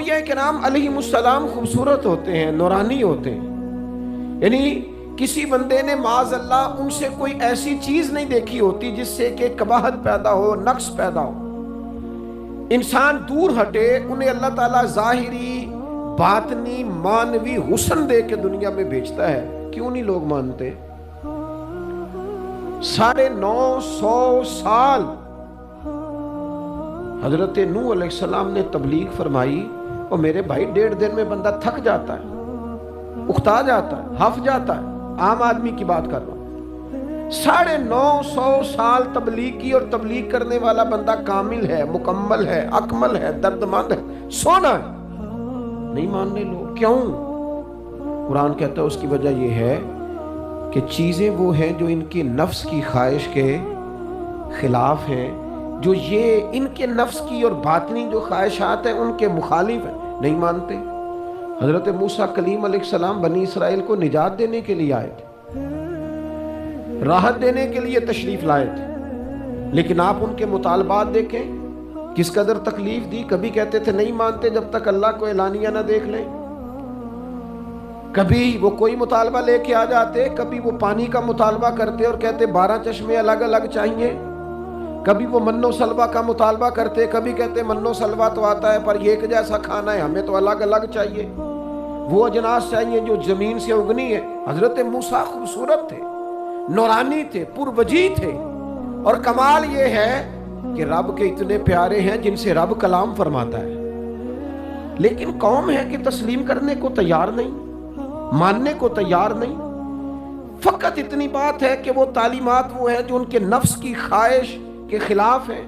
انبیاء کرام علیہم السلام خوبصورت ہوتے ہیں، نورانی ہوتے ہیں، یعنی کسی بندے نے معاذ اللہ ان سے کوئی ایسی چیز نہیں دیکھی ہوتی جس سے کہ قباحت پیدا ہو، نقص پیدا ہو۔ انسان دور ہٹے، انہیں اللہ تعالیٰ ظاہری، باطنی، معنوی حسن دے کے دنیا میں بھیجتا ہے، کیوں نہیں لوگ مانتے؟ 950 سال حضرت نوح علیہ السلام نے تبلیغ فرمائی، اور میرے بھائی 1.5 دن میں بندہ تھک جاتا ہے، اکتا جاتا ہے، ہف جاتا ہے، عام آدمی کی بات کر رہا ہوں۔ 950 سال تبلیغ کی، اور تبلیغ کرنے والا بندہ کامل ہے، مکمل ہے، اکمل ہے، دردمند ہے، سونا ہے، نہیں ماننے لوگ، کیوں؟ قرآن کہتا ہے اس کی وجہ یہ ہے کہ چیزیں وہ ہیں جو ان کے نفس کی خواہش کے خلاف ہیں، جو یہ ان کے نفس کی اور باطنی جو خواہشات ہیں ان کے مخالف ہیں، نہیں مانتے۔ حضرت موسیٰ کلیم علیہ السلام بنی اسرائیل کو نجات دینے کے لیے آئے تھے، راحت دینے کے لیے تشریف لائے تھے، لیکن آپ ان کے مطالبات دیکھیں کس قدر تکلیف دی۔ کبھی کہتے تھے نہیں مانتے جب تک اللہ کو اعلانیہ نہ دیکھ لیں، کبھی وہ کوئی مطالبہ لے کے آ جاتے، کبھی وہ پانی کا مطالبہ کرتے اور کہتے 12 چشمے الگ الگ چاہیے، کبھی وہ من و سلوہ کا مطالبہ کرتے، کبھی کہتے من و سلوہ تو آتا ہے پر ایک جیسا کھانا ہے، ہمیں تو الگ الگ چاہیے، وہ اجناس چاہیے جو زمین سے اگنی ہے۔ حضرت موسیٰ خوبصورت تھے، نورانی تھے، پروجی تھے، اور کمال یہ ہے کہ رب کے اتنے پیارے ہیں جن سے رب کلام فرماتا ہے، لیکن قوم ہے کہ تسلیم کرنے کو تیار نہیں، ماننے کو تیار نہیں۔ فقط اتنی بات ہے کہ وہ تعلیمات وہ ہیں جو ان کے نفس کی خواہش کے خلاف ہیں،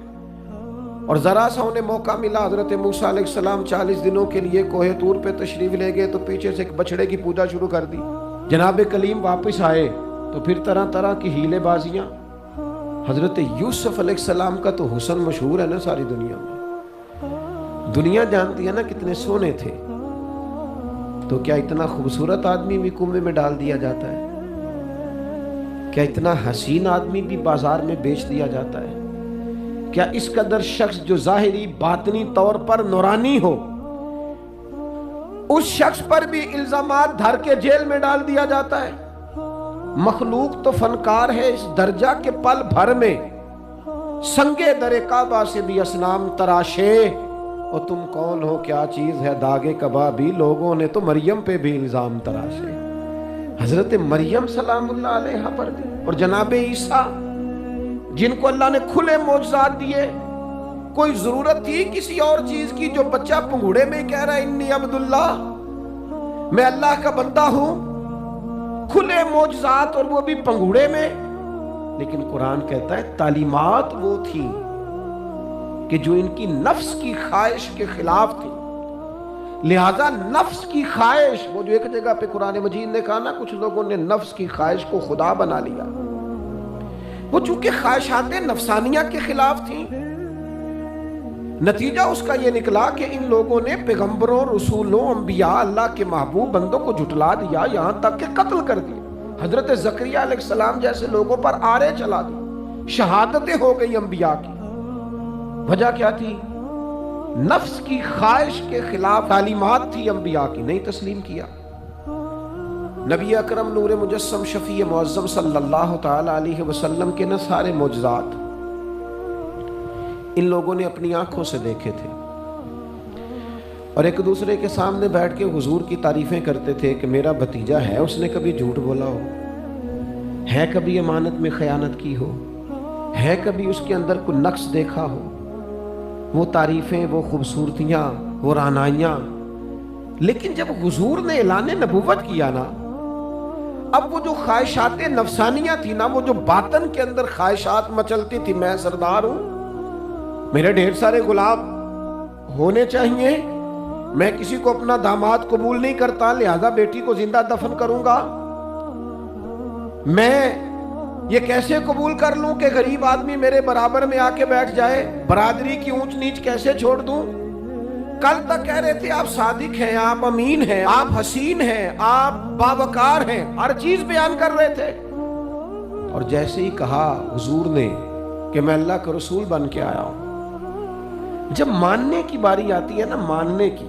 اور ذرا سا انہیں موقع ملا، حضرت موسیٰ علیہ السلام 40 دنوں کے لیے کوہ طور پہ تشریف لے گئے تو پیچھے سے ایک بچڑے کی پوجا شروع کر دی۔ جناب کلیم واپس آئے تو پھر طرح طرح کی ہیلے بازیاں۔ حضرت یوسف علیہ السلام کا تو حسن مشہور ہے نا ساری دنیا میں، دنیا جانتی ہے نا کتنے سونے تھے، تو کیا اتنا خوبصورت آدمی بھی کنویں میں ڈال دیا جاتا ہے؟ کیا اتنا حسین آدمی بھی بازار میں بیچ دیا جاتا ہے؟ کیا اس قدر شخص جو ظاہری باطنی طور پر نورانی ہو، اس شخص پر بھی الزامات دھر کے جیل میں ڈال دیا جاتا ہے؟ مخلوق تو فنکار ہے اس درجہ کے پل بھر میں سنگے در کعبہ سے بھی اصنام تراشے، اور تم کون ہو کیا چیز ہے داغے کبابی، لوگوں نے تو مریم پہ بھی الزام تراشے، حضرت مریم سلام اللہ علیہا پر بھی، اور جناب عیسیٰ جن کو اللہ نے کھلے معجزات دیے، کوئی ضرورت تھی کسی اور چیز کی؟ جو بچہ پنگوڑے میں کہہ رہا ہے انی عبداللہ، میں اللہ کا بندہ ہوں، کھلے معجزات اور وہ بھی پنگوڑے میں۔ لیکن قرآن کہتا ہے تعلیمات وہ تھی کہ جو ان کی نفس کی خواہش کے خلاف تھی، لہذا نفس کی خواہش، وہ جو ایک جگہ پہ قرآن مجید نے کہا نا کچھ لوگوں نے نفس کی خواہش کو خدا بنا لیا، وہ چونکہ خواہشات نفسانیہ کے خلاف تھیں، نتیجہ اس کا یہ نکلا کہ ان لوگوں نے پیغمبروں، رسولوں، انبیاء، اللہ کے محبوب بندوں کو جھٹلا دیا، یہاں تک کہ قتل کر دیا۔ حضرت زکریا علیہ السلام جیسے لوگوں پر آرے چلا دی، شہادتیں ہو گئی انبیاء کی۔ وجہ کیا تھی؟ نفس کی خواہش کے خلاف تعلیمات تھی انبیاء کی، نہیں تسلیم کیا۔ نبی اکرم نور مجسم شفیع معظم صلی اللہ تعالی علیہ وسلم کے نہ سارے معجزات ان لوگوں نے اپنی آنکھوں سے دیکھے تھے، اور ایک دوسرے کے سامنے بیٹھ کے حضور کی تعریفیں کرتے تھے کہ میرا بھتیجا ہے، اس نے کبھی جھوٹ بولا ہو، ہے کبھی امانت میں خیانت کی ہو، ہے کبھی اس کے اندر کوئی نقص دیکھا ہو۔ وہ تعریفیں، وہ خوبصورتیاں، وہ رعنائیاں۔ لیکن جب حضور نے اعلان نبوت کیا نا، اب وہ جو خواہشات نفسانیہ تھی نا، وہ جو باطن کے اندر خواہشات مچلتی تھی، میں سردار ہوں، میرے ڈھیر سارے غلام ہونے چاہیے، میں کسی کو اپنا داماد قبول نہیں کرتا لہذا بیٹی کو زندہ دفن کروں گا، میں یہ کیسے قبول کر لوں کہ غریب آدمی میرے برابر میں آ کے بیٹھ جائے، برادری کی اونچ نیچ کیسے چھوڑ دوں؟ کل تک کہہ رہے تھے آپ صادق ہیں، آپ امین ہیں، آپ حسین ہیں، آپ باوقار ہیں، ہر چیز بیان کر رہے تھے، اور جیسے ہی کہا حضور نے کہ میں اللہ کا رسول بن کے آیا ہوں، جب ماننے کی باری آتی ہے نا، ماننے کی،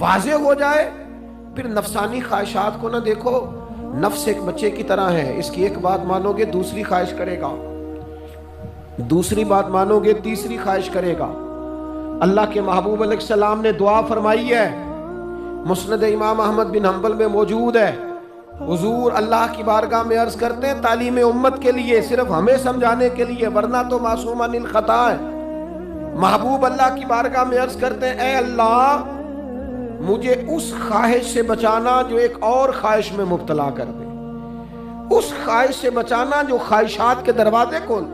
واضح ہو جائے پھر نفسانی خواہشات کو نہ دیکھو. نفس ایک بچے کی طرح ہے، اس کی ایک بات مانو گے دوسری خواہش کرے گا، دوسری بات مانو گے تیسری خواہش کرے گا. اللہ کے محبوب علیہ السلام نے دعا فرمائی ہے، مسند امام احمد بن حنبل میں موجود ہے. حضور اللہ کی بارگاہ میں عرض کرتے ہیں تعلیم امت کے لیے، صرف ہمیں سمجھانے کے لیے، ورنہ تو معصوم عن الخطا ہے. محبوب اللہ کی بارگاہ میں عرض کرتے ہیں اے اللہ مجھے اس خواہش سے بچانا جو ایک اور خواہش میں مبتلا کر دے، اس خواہش سے بچانا جو خواہشات کے دروازے کھول.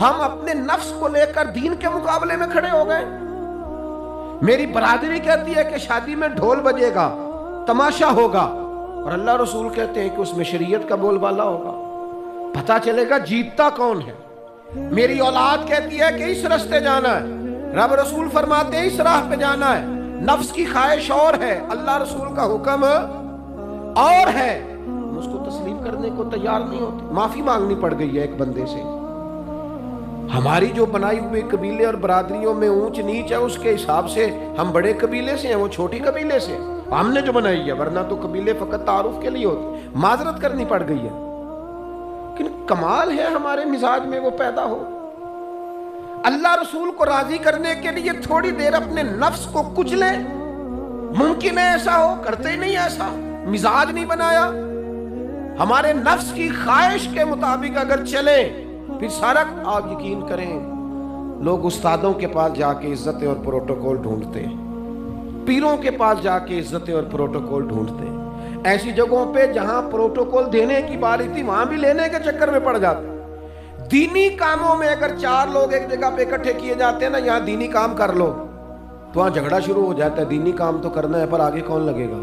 ہم اپنے نفس کو لے کر دین کے مقابلے میں کھڑے ہو گئے. میری برادری کہتی ہے کہ شادی میں ڈھول بجے گا، تماشا ہوگا، اور اللہ رسول کہتے ہیں کہ اس میں شریعت کا بول بالا ہوگا، پتہ چلے گا جیتتا کون ہے. میری اولاد کہتی ہے کہ اس راستے جانا ہے، رب رسول فرماتے ہیں اس راہ پہ جانا ہے. نفس کی خواہش اور ہے، اللہ رسول کا حکم اور ہے. ہم اس کو تسلیم کرنے کو تیار نہیں ہوتے. معافی مانگنی پڑ گئی ہے ایک بندے سے. ہماری جو بنائی ہوئی قبیلے اور برادریوں میں اونچ نیچ ہے، اس کے حساب سے ہم بڑے قبیلے سے ہیں، وہ چھوٹی قبیلے سے ہیں. ہم نے جو بنائی ہے، ورنہ تو قبیلے فقط تعارف کے لیے ہوتے. معذرت کرنی پڑ گئی ہے، لیکن کمال ہے ہمارے مزاج میں وہ پیدا ہو. اللہ رسول کو راضی کرنے کے لیے تھوڑی دیر اپنے نفس کو کچلیں. ممکن ہے ایسا ہو؟ کرتے ہی نہیں ایسا. مزاج نہیں بنایا. ہمارے نفس کی خواہش کے مطابق اگر چلیں پھر سارا. آپ یقین کریں لوگ استادوں کے پاس جا کے عزتیں اور پروٹوکول ڈھونڈتے ہیں، پیروں کے پاس جا کے عزتیں اور پروٹوکول ڈھونڈتے ہیں. ایسی جگہوں پہ جہاں پروٹوکول دینے کی باری تھی وہاں بھی لینے کے چکر میں پڑ جاتے. دینی کاموں میں اگر 4 لوگ ایک جگہ پہ اکٹھے کیے جاتے ہیں نا، یہاں دینی کام کر لو، تو وہاں جھگڑا شروع ہو جاتا ہے. دینی کام تو کرنا ہے پر آگے کون لگے گا؟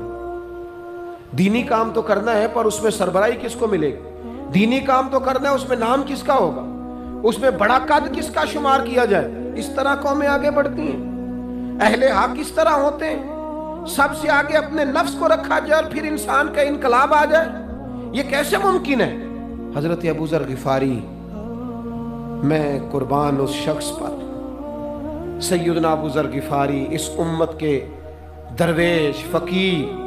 دینی کام تو کرنا ہے پر اس میں سربراہی کس کو ملے گی؟ دینی کام تو کرنا ہے، اس میں نام کس کا ہوگا؟ اس میں بڑا قد کس کا شمار کیا جائے؟ اس طرح قومیں آگے بڑھتی ہیں. اہل حق کس طرح ہوتے ہیں؟ سب سے آگے اپنے نفس کو رکھا جائے اور پھر انسان کا انقلاب آ جائے. یہ کیسے ممکن ہے؟ حضرت ابو ذر غفاری، میں قربان اس شخص پر. سیدنا ابو ذر غفاری اس امت کے درویش فقیر،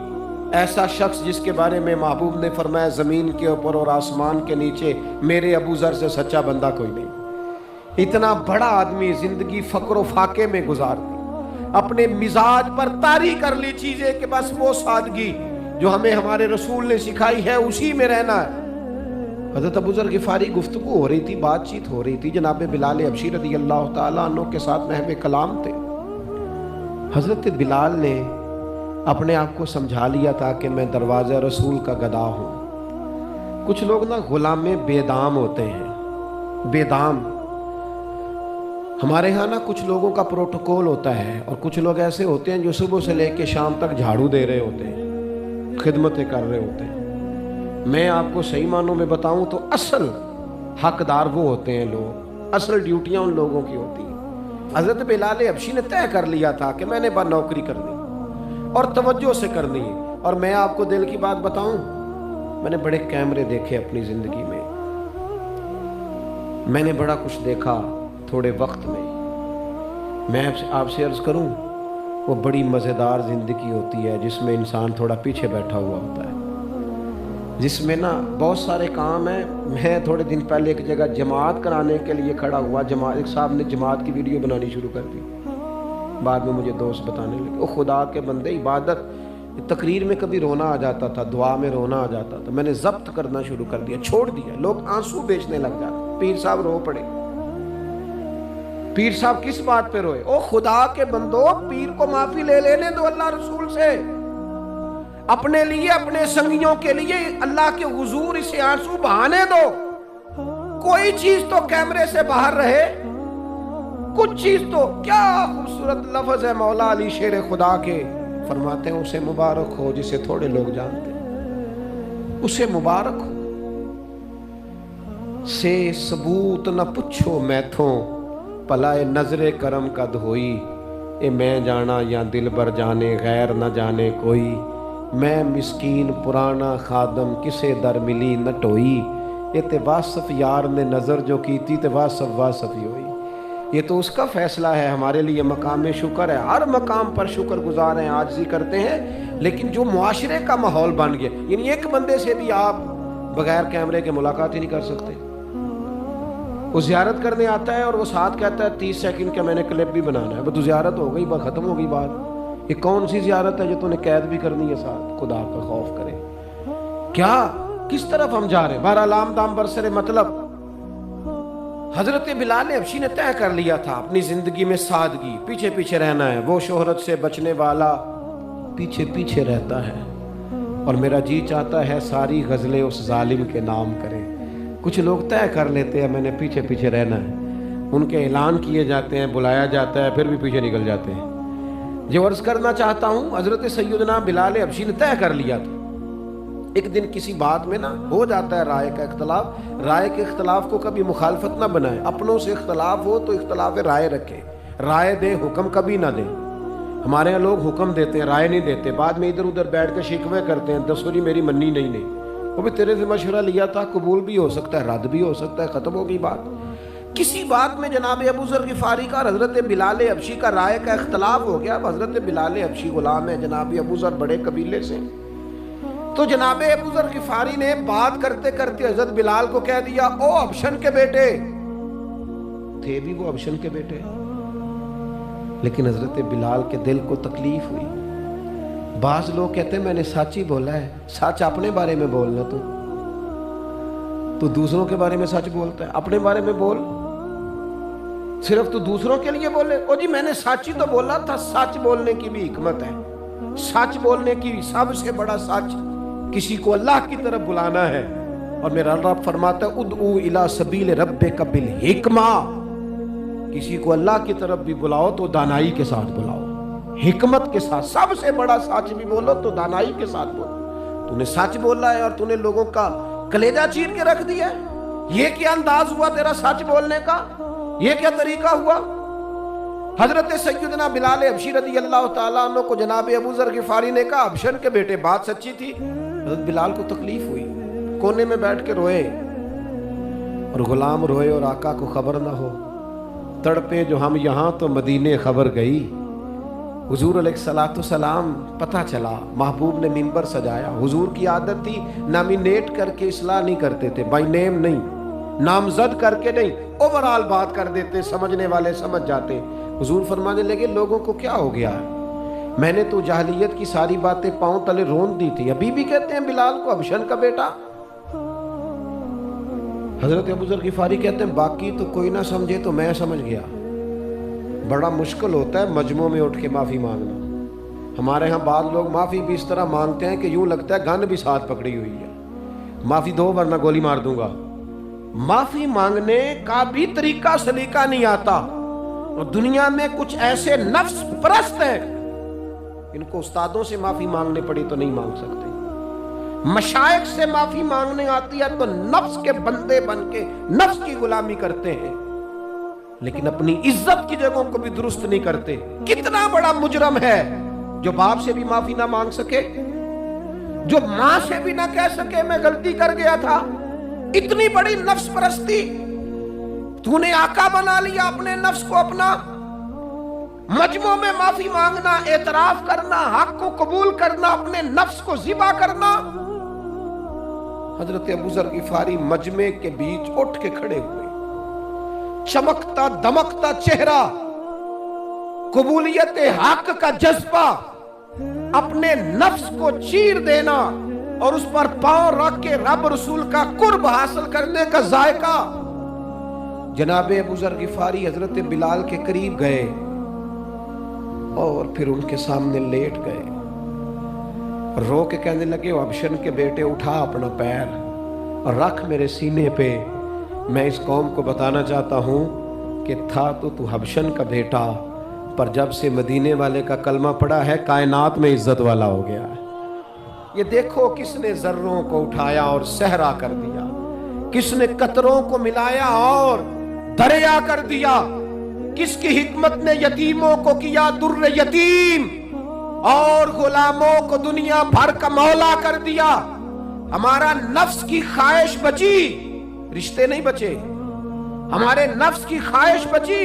ایسا شخص جس کے بارے میں محبوب نے فرمایا زمین کے اوپر اور آسمان کے نیچے میرے ابو ذر سے سچا بندہ کوئی نہیں. اتنا بڑا آدمی زندگی فقر و فاقے میں گزار دی، اپنے مزاج پر طاری کر لی چیزیں کہ بس وہ سادگی جو ہمیں ہمارے رسول نے سکھائی ہے اسی میں رہنا ہے. حضرت ابو ذر غفاری گفتگو ہو رہی تھی، بات چیت ہو رہی تھی. جناب بلال حبشی رضی اللہ تعالیٰ عنہ کے ساتھ محو کلام تھے. حضرت بلال نے اپنے آپ کو سمجھا لیا تھا کہ میں دروازہ رسول کا گدا ہوں. کچھ لوگ نا غلام بے دام ہوتے ہیں. بے دام ہمارے ہاں نا کچھ لوگوں کا پروٹوکول ہوتا ہے، اور کچھ لوگ ایسے ہوتے ہیں جو صبح سے لے کے شام تک جھاڑو دے رہے ہوتے ہیں، خدمتیں کر رہے ہوتے ہیں. میں آپ کو صحیح معنوں میں بتاؤں تو اصل حقدار وہ ہوتے ہیں لوگ، اصل ڈیوٹیاں ان لوگوں کی ہوتی ہیں. حضرت بلال حبشی نے طے کر لیا تھا کہ میں نے بس نوکری کرنی اور توجہ سے کرنی ہے. اور میں آپ کو دل کی بات بتاؤں، میں نے بڑے کیمرے دیکھے اپنی زندگی میں، میں نے بڑا کچھ دیکھا تھوڑے وقت میں. میں آپ سے عرض کروں، وہ بڑی مزیدار زندگی ہوتی ہے جس میں انسان تھوڑا پیچھے بیٹھا ہوا ہوتا ہے، جس میں نا بہت سارے کام ہیں. میں تھوڑے دن پہلے ایک جگہ جماعت کرانے کے لیے کھڑا ہوا. ایک صاحب نے جماعت کی ویڈیو بنانی شروع کر دی. بعد میں مجھے دوست بتانے لگے وہ خدا کے بندے، عبادت تقریر میں کبھی رونا آ جاتا تھا، دعا میں رونا آ جاتا تھا. میں نے ضبط کرنا شروع کر دیا، چھوڑ دیا. لوگ آنسو بیچنے لگ جاتے. پیر صاحب رو پڑے. پیر صاحب کس بات پہ روئے؟ او خدا کے بندو، پیر کو معافی لے لینے دو اللہ رسول سے. اپنے لیے، اپنے سنگیوں کے لیے اللہ کے حضور اسے آنسو بہانے دو. کوئی چیز تو کیمرے سے باہر رہے. کچھ چیز تو، کیا خوبصورت لفظ ہے مولا علی شیر خدا کے، فرماتے ہیں اسے مبارک ہو جسے تھوڑے لوگ جانتے ہیں، اسے مبارک ہو سے ثبوت نہ پچھو میتھوں، پلائے نظر کرم کا دھوئی. اے میں جانا یا دل بر جانے، غیر نہ جانے کوئی. میں مسکین پرانا خادم، کسے در ملی نہ ٹوئی. یہ تے واصف یار نے نظر جو کی تھی تے واصف ہی ہوئی. یہ تو اس کا فیصلہ ہے، ہمارے لیے مقام شکر ہے، ہر مقام پر شکر گزار ہیں، عاجزی کرتے ہیں، لیکن جو معاشرے کا ماحول بن گیا، یعنی ایک بندے سے بھی آپ بغیر کیمرے کے ملاقات ہی نہیں کر سکتے۔ وہ زیارت کرنے آتا ہے اور وہ ساتھ کہتا ہے 30 سیکنڈ کا میں نے کلپ بھی بنانا ہے، وہ تو زیارت ہو گئی، بات ختم ہو گئی بات۔ یہ کون سی زیارت ہے جو تو نے قید بھی کرنی ہے ساتھ؟ خدا کا خوف کرے، کیا کس طرف ہم جا رہے ہیں؟ بہرحال عام دام برسر مطلب حضرت بلال حبشی نے طے کر لیا تھا اپنی زندگی میں سادگی، پیچھے پیچھے رہنا ہے، وہ شہرت سے بچنے والا پیچھے پیچھے رہتا ہے، اور میرا جی چاہتا ہے ساری غزلیں اس ظالم کے نام کریں۔ کچھ لوگ طے کر لیتے ہیں میں نے پیچھے پیچھے رہنا ہے، ان کے اعلان کیے جاتے ہیں، بلایا جاتا ہے، پھر بھی پیچھے نکل جاتے ہیں۔ جو عرض کرنا چاہتا ہوں، حضرت سیدنا بلال حبشی نے طے کر لیا تھا۔ ایک دن کسی بات میں نا ہو جاتا ہے رائے کا اختلاف، رائے کے اختلاف کو کبھی مخالفت نہ بنائے، اپنوں سے اختلاف ہو تو اختلاف رائے رکھے، رائے دیں، حکم کبھی نہ دیں۔ ہمارے یہاں لوگ حکم دیتے ہیں، رائے نہیں دیتے، بعد میں ادھر ادھر بیٹھ کے شکوے کرتے ہیں، دسو جی میری منی نہیں، وہ بھی تیرے سے مشورہ لیا تھا، قبول بھی ہو سکتا ہے، رد بھی ہو سکتا ہے، ختم ہو گئی بات۔ کسی بات میں جناب ابو ذر غفاری کا اور حضرت بلال حبشی کا رائے کا اختلاف ہو گیا۔ اب حضرت بلال حبشی غلام ہے، جناب ابو ذر بڑے قبیلے سے، تو جناب ابو ذر غفاری نے بات کرتے کرتے حضرت بلال کو کہہ دیا، او حبشن کے بیٹے، تھے بھی وہ حبشن کے بیٹے، لیکن حضرت بلال کے دل کو تکلیف ہوئی۔ بعض لوگ کہتے ہیں میں نے سچ ہی بولا ہے، سچ اپنے بارے میں بولنا، تو دوسروں کے بارے میں سچ بولتا ہے، اپنے بارے میں بول، صرف تو دوسروں کے لیے بولے۔ او جی میں نے سچ ہی تو بولا تھا۔ سچ بولنے کی بھی حکمت ہے، سچ بولنے کی سب سے بڑا سچ کسی کو اللہ کی طرف بلانا ہے، اور میرا رب فرماتا ہے ادعو الی سبیل ربک بالحکمہ، کسی کو اللہ کی طرف بھی بلاؤ تو دانائی کے ساتھ بلاؤ، حکمت کے ساتھ۔ سب سے بڑا سچ بھی بولو تو دانائی کے ساتھ بولو۔ تو نے سچ بولا ہے اور تو نے لوگوں کا کلیجہ چیر کے رکھ دیا ہے، یہ کیا انداز ہوا تیرا سچ بولنے کا؟ یہ کیا طریقہ ہوا؟ حضرت سیدنا بلال حبشی رضی اللہ تعالیٰ عنہ کو جناب ابو ذر غفاری نے کہا حبشن کے بیٹے بات سچی تھی۔ حضرت بلال کو تکلیف ہوئی، کونے میں بیٹھ کے روئے، اور غلام روئے اور آقا کو خبر نہ ہو، تڑپے جو ہم یہاں تو مدینے خبر گئی۔ حضور علیہ السلام پتہ چلا، محبوب نے منبر سجایا۔ حضور کی عادت تھی نامینیٹ کر کے اصلاح نہیں کرتے تھے، بائی نیم نہیں، نامزد کر کے نہیں، اوورال بات کر دیتے، سمجھنے والے سمجھ جاتے۔ حضور فرمانے لگے لوگوں کو کیا ہو گیا ہے، میں نے تو جاہلیت کی ساری باتیں پاؤں تلے رون دی تھی، ابھی بھی کہتے ہیں بلال کو حبشن کا بیٹا۔ حضرت ابو ذر غفاری کہتے ہیں باقی تو کوئی نہ سمجھے تو میں سمجھ گیا۔ بڑا مشکل ہوتا ہے مجمع میں اٹھ کے معافی مانگنا۔ ہمارے ہاں بعض لوگ معافی بھی اس طرح مانگتے ہیں کہ یوں لگتا ہے گن بھی ساتھ پکڑی ہوئی ہے، معافی دو ورنہ گولی مار دوں گا۔ معافی مانگنے کا بھی طریقہ سلیقہ نہیں آتا، اور دنیا میں کچھ ایسے نفس پرست ہیں ان کو استادوں سے معافی مانگنے پڑی تو نہیں مانگ سکتے، مشائخ سے معافی مانگنے آتی ہے تو نفس کے بندے بن کے نفس کی غلامی کرتے ہیں، لیکن اپنی عزت کی جگہوں کو بھی درست نہیں کرتے۔ کتنا بڑا مجرم ہے جو باپ سے بھی معافی نہ مانگ سکے، جو ماں سے بھی نہ کہہ سکے میں غلطی کر گیا تھا۔ اتنی بڑی نفس پرستی، تو نے آقا بنا لیا اپنے نفس کو اپنا۔ مجمع میں معافی مانگنا، اعتراف کرنا، حق کو قبول کرنا، اپنے نفس کو ذبح کرنا۔ حضرت ابو ذر غفاری مجمع کے بیچ اٹھ کے کھڑے ہوئے، چمکتا دمکتا چہرہ، قبولیت حق کا جذبہ، اپنے نفس کو چیر دینا اور اس پر پاؤں رکھ کے رب رسول کا قرب حاصل کرنے کا ذائقہ۔ جناب ابو ذر غفاری حضرت بلال کے قریب گئے اور پھر ان کے سامنے لیٹ گئے، رو کے کہنے لگے حبشن کے بیٹے اٹھا اپنا پیر اور رکھ میرے سینے پہ، میں اس قوم کو بتانا چاہتا ہوں کہ تھا تو حبشن کا بیٹا، پر جب سے مدینے والے کا کلمہ پڑا ہے کائنات میں عزت والا ہو گیا ہے۔ یہ دیکھو کس نے ذروں کو اٹھایا اور صحرا کر دیا، کس نے قطروں کو ملایا اور دریا کر دیا، کس کی حکمت نے یتیموں کو کیا در یتیم اور غلاموں کو دنیا بھر کا مولا کر دیا۔ ہمارا نفس کی خواہش بچی، رشتے نہیں بچے، ہمارے نفس کی خواہش بچی،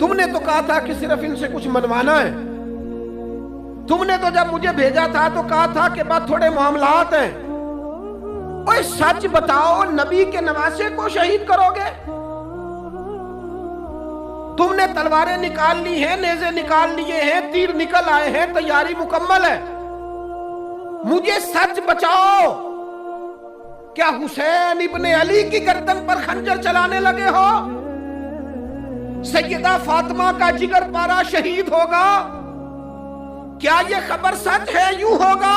تم نے تو کہا تھا کہ صرف ان سے کچھ منوانا ہے. تم نے تو جب مجھے بھیجا تھا تو کہا تھا کہ بس تھوڑے معاملات ہیں. اوہ سچ بتاؤ, نبی کے نواسے کو شہید کرو گے؟ تم نے تلواریں نکال لی ہیں, نیزے نکال لیے ہیں, تیر نکل آئے ہیں, تیاری مکمل ہے. مجھے سچ بچاؤ, کیا حسین ابن علی کی گردن پر خنجر چلانے لگے ہو؟ سیدہ فاطمہ کا جگر پارا شہید ہوگا؟ کیا یہ خبر سچ ہے؟ یوں ہوگا؟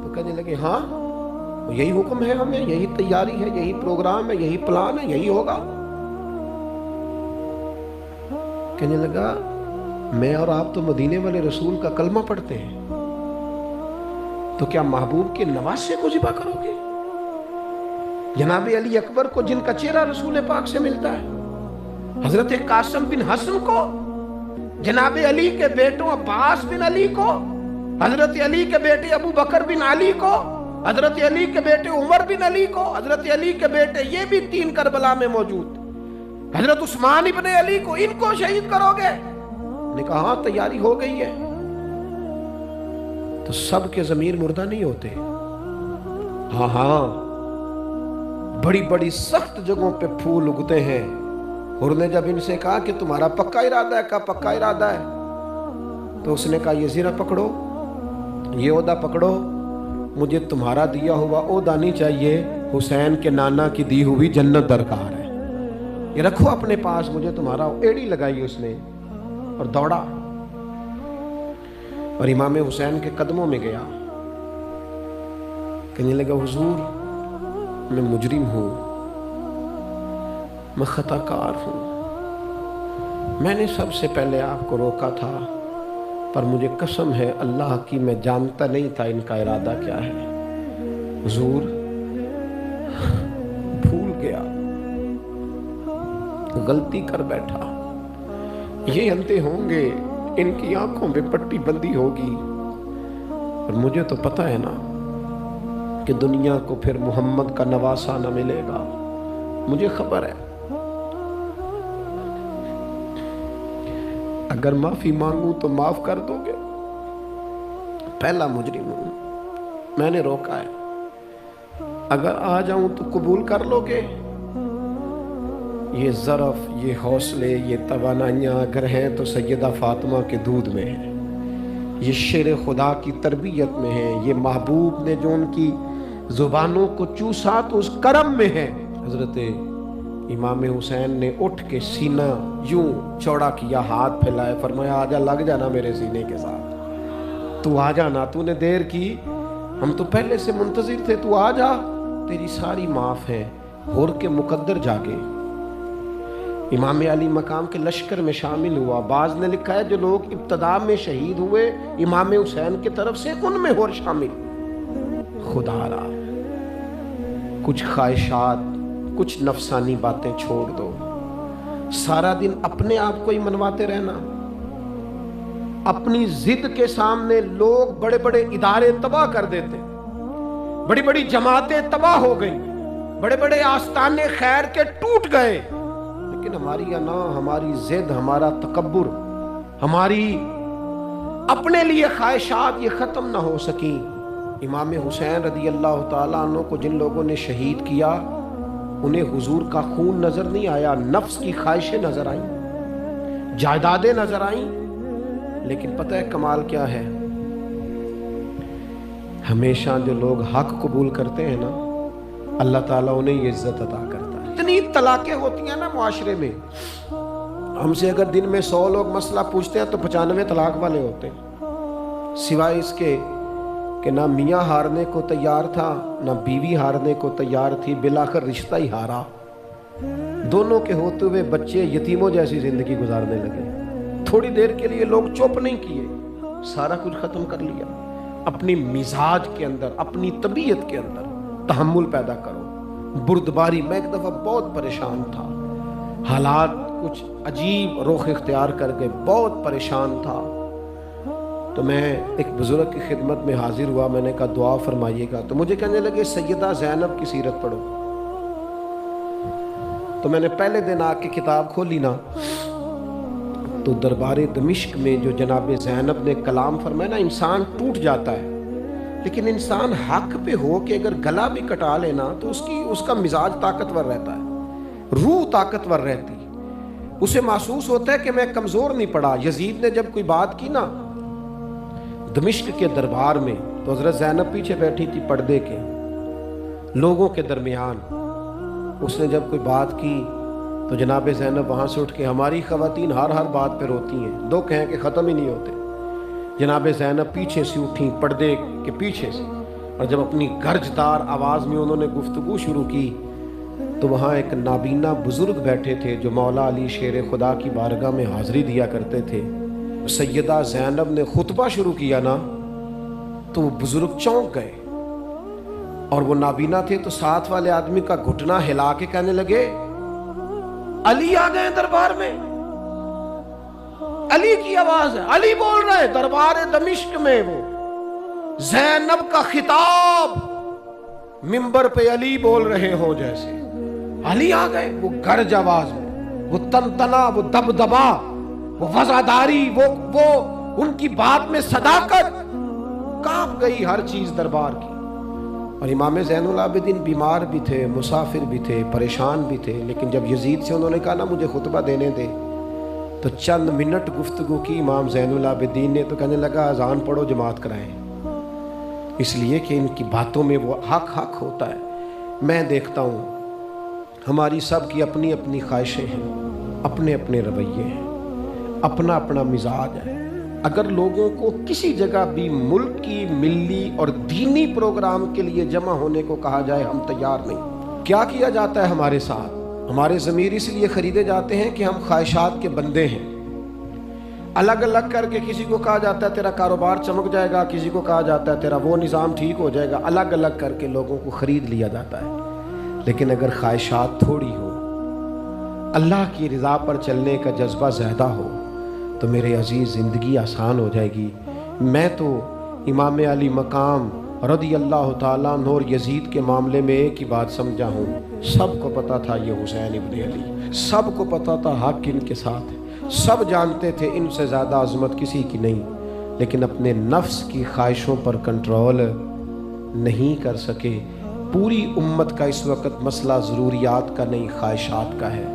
تو کہنے لگے ہاں یہی حکم ہے ہمیں, یہی تیاری ہے, یہی پروگرام ہے, یہی پلان ہے, یہی ہوگا. کہنے لگا میں اور آپ تو مدینے والے رسول کا کلمہ پڑھتے ہیں, تو کیا محبوب کے نواسے کو ذبح کرو گے؟ جناب علی اکبر کو, جن کا چہرہ رسول پاک سے ملتا ہے, حضرت قاسم بن حسن کو, جناب علی کے بیٹوں عباس بن علی کو, حضرت علی کے بیٹے ابو بکر بن علی کو, حضرت علی کے بیٹے عمر بن علی کو, حضرت علی کے بیٹے یہ بھی 3 کربلا میں موجود, حضرت عثمان ابن علی کو, ان کو شہید کرو گے؟ نے کہا ہاں تیاری ہو گئی ہے. تو سب کے ضمیر مردہ نہیں ہوتے. ہاں ہاں بڑی بڑی سخت جگہوں پہ پھول اگتے ہیں. اور نے جب ان سے کہا کہ تمہارا پکا ارادہ ہے, کہا پکا ارادہ ہے, تو اس نے کہا یہ زیرہ پکڑو, یہ عہدہ پکڑو, مجھے تمہارا دیا ہوا عہدہ نہیں چاہیے, حسین کے نانا کی دی ہوئی جنت درکار ہے, یہ رکھو اپنے پاس, مجھے تمہارا. ایڑی لگائی اس نے اور دوڑا اور امام حسین کے قدموں میں گیا. کہنے لگا حضور میں مجرم ہوں, میں خطا کار ہوں, میں نے سب سے پہلے آپ کو روکا تھا, پر مجھے قسم ہے اللہ کی میں جانتا نہیں تھا ان کا ارادہ کیا ہے. حضور بھول گیا, غلطی کر بیٹھا, یہ اندھے ہوں گے, ان کی آنکھوں میں پٹی بندی ہوگی, اور مجھے تو پتہ ہے نا کہ دنیا کو پھر محمد کا نواسہ نہ ملے گا, مجھے خبر ہے. اگر معافی مانگوں تو معاف کر دو گے؟ پہلا مجرم ہوں, میں نے روکا ہے, اگر آ جاؤں تو قبول کر لو گے؟ یہ ظرف, یہ حوصلے, یہ توانائیاں اگر ہیں تو سیدہ فاطمہ کے دودھ میں ہیں, یہ شیر خدا کی تربیت میں ہیں, یہ محبوب نے جو ان کی زبانوں کو چوسا تو اس کرم میں ہے. حضرت امام حسین نے اٹھ کے سینہ یوں چوڑا کیا, ہاتھ پھیلائے, فرمایا آجا, لگ جانا میرے سینے کے ساتھ, تو آ جانا, تو نے دیر کی, ہم تو پہلے سے منتظر تھے, تو آ جا, تیری ساری معاف ہے. ہور کے مقدر جاگے, امام علی مقام کے لشکر میں شامل ہوا. بعض نے لکھا ہے جو لوگ ابتدا میں شہید ہوئے امام حسین کی طرف سے, ان میں اور شامل. خدا را کچھ خواہشات, کچھ نفسانی باتیں چھوڑ دو. سارا دن اپنے آپ کو ہی منواتے رہنا. اپنی ضد کے سامنے لوگ بڑے بڑے ادارے تباہ کر دیتے, بڑی بڑی جماعتیں تباہ ہو گئیں, بڑے بڑے آستانے خیر کے ٹوٹ گئے, لیکن ہماری انا, ہماری ضد, ہمارا تکبر, ہماری اپنے لیے خواہشات یہ ختم نہ ہو سکیں. امام حسین رضی اللہ تعالیٰ عنہ کو جن لوگوں نے شہید کیا, انہیں حضور کا خون نظر نہیں آیا, نفس کی خواہشیں نظر آئیں, جائیدادیں نظر آئیں. لیکن پتہ ہے کمال کیا ہے, ہمیشہ جو لوگ حق قبول کرتے ہیں نا, اللہ تعالیٰ انہیں یہ عزت عطا کرتا ہے. اتنی طلاقیں ہوتی ہیں نا معاشرے میں, ہم سے اگر دن میں 100 لوگ مسئلہ پوچھتے ہیں تو 95 طلاق والے ہوتے ہیں, سوائے اس کے کہ نہ میاں ہارنے کو تیار تھا, نہ بیوی ہارنے کو تیار تھی, بالآخر رشتہ ہی ہارا. دونوں کے ہوتے ہوئے بچے یتیموں جیسی زندگی گزارنے لگے. تھوڑی دیر کے لیے لوگ چپ نہیں کیے, سارا کچھ ختم کر لیا. اپنی مزاج کے اندر, اپنی طبیعت کے اندر تحمل پیدا کرو, بردباری. میں ایک دفعہ بہت پریشان تھا, حالات کچھ عجیب رخ اختیار کر گئے, بہت پریشان تھا. تو میں ایک بزرگ کی خدمت میں حاضر ہوا, میں نے کہا دعا فرمائیے گا. تو مجھے کہنے لگے سیدہ زینب کی سیرت پڑھو. تو میں نے پہلے دن آ کے کتاب کھولی نا، تو دربار دمشق میں جو جناب زینب نے کلام فرمایا نا، انسان ٹوٹ جاتا ہے، لیکن انسان حق پہ ہو کہ اگر گلا بھی کٹا لینا تو اس کا مزاج طاقتور رہتا ہے، روح طاقتور رہتی، اسے محسوس ہوتا ہے کہ میں کمزور نہیں پڑا۔ یزید نے جب کوئی بات کی نا دمشق کے دربار میں، تو حضرت زینب پیچھے بیٹھی تھی پردے کے لوگوں کے درمیان، اس نے جب کوئی بات کی تو جناب زینب وہاں سے اٹھ کے، ہماری خواتین ہر بات پہ روتی ہیں، دو کہیں کہ ختم ہی نہیں ہوتے، جناب زینب پیچھے سے اٹھیں پردے کے پیچھے سے، اور جب اپنی گرجدار آواز میں انہوں نے گفتگو شروع کی تو وہاں ایک نابینا بزرگ بیٹھے تھے جو مولا علی شیر خدا کی بارگاہ میں حاضری دیا کرتے تھے۔ سیدہ زینب نے خطبہ شروع کیا نا تو وہ بزرگ چونک گئے، اور وہ نابینا تھے تو ساتھ والے آدمی کا گھٹنا ہلا کے کہنے لگے، علی آ گئے دربار میں، علی کی آواز ہے، علی بول رہے دربار دمشق میں، وہ زینب کا خطاب منبر پہ علی بول رہے ہوں جیسے، علی آ گئے، وہ گرج آواز میں، وہ تنتنا، وہ دبدبا، وہ وزاداری، وہ ان کی بات میں صداقت، کانپ گئی ہر چیز دربار کی۔ اور امام زین العابدین بیمار بھی تھے، مسافر بھی تھے، پریشان بھی تھے، لیکن جب یزید سے انہوں نے کہا نا مجھے خطبہ دینے دے، تو چند منٹ گفتگو کی امام زین العابدین نے، تو کہنے لگا اذان پڑھو جماعت کرائیں، اس لیے کہ ان کی باتوں میں وہ حق ہوتا ہے۔ میں دیکھتا ہوں ہماری سب کی اپنی اپنی خواہشیں ہیں، اپنے اپنے رویے ہیں، اپنا اپنا مزاج ہے۔ اگر لوگوں کو کسی جگہ بھی ملک کی ملی اور دینی پروگرام کے لیے جمع ہونے کو کہا جائے، ہم تیار نہیں۔ کیا کیا جاتا ہے ہمارے ساتھ؟ ہمارے ضمیر اس لیے خریدے جاتے ہیں کہ ہم خواہشات کے بندے ہیں۔ الگ الگ کر کے کسی کو کہا جاتا ہے تیرا کاروبار چمک جائے گا، کسی کو کہا جاتا ہے تیرا وہ نظام ٹھیک ہو جائے گا، الگ الگ کر کے لوگوں کو خرید لیا جاتا ہے۔ لیکن اگر خواہشات تھوڑی ہو، اللہ کی رضا پر چلنے کا جذبہ زیادہ ہو، تو میرے عزیز زندگی آسان ہو جائے گی۔ میں تو امام علی مقام رضی اللہ تعالیٰ عنہ اور یزید کے معاملے میں ایک ہی بات سمجھا ہوں، سب کو پتا تھا یہ حسین ابن علی، سب کو پتا تھا حق ان کے ساتھ ہے، سب جانتے تھے ان سے زیادہ عظمت کسی کی نہیں، لیکن اپنے نفس کی خواہشوں پر کنٹرول نہیں کر سکے۔ پوری امت کا اس وقت مسئلہ ضروریات کا نہیں، خواہشات کا ہے۔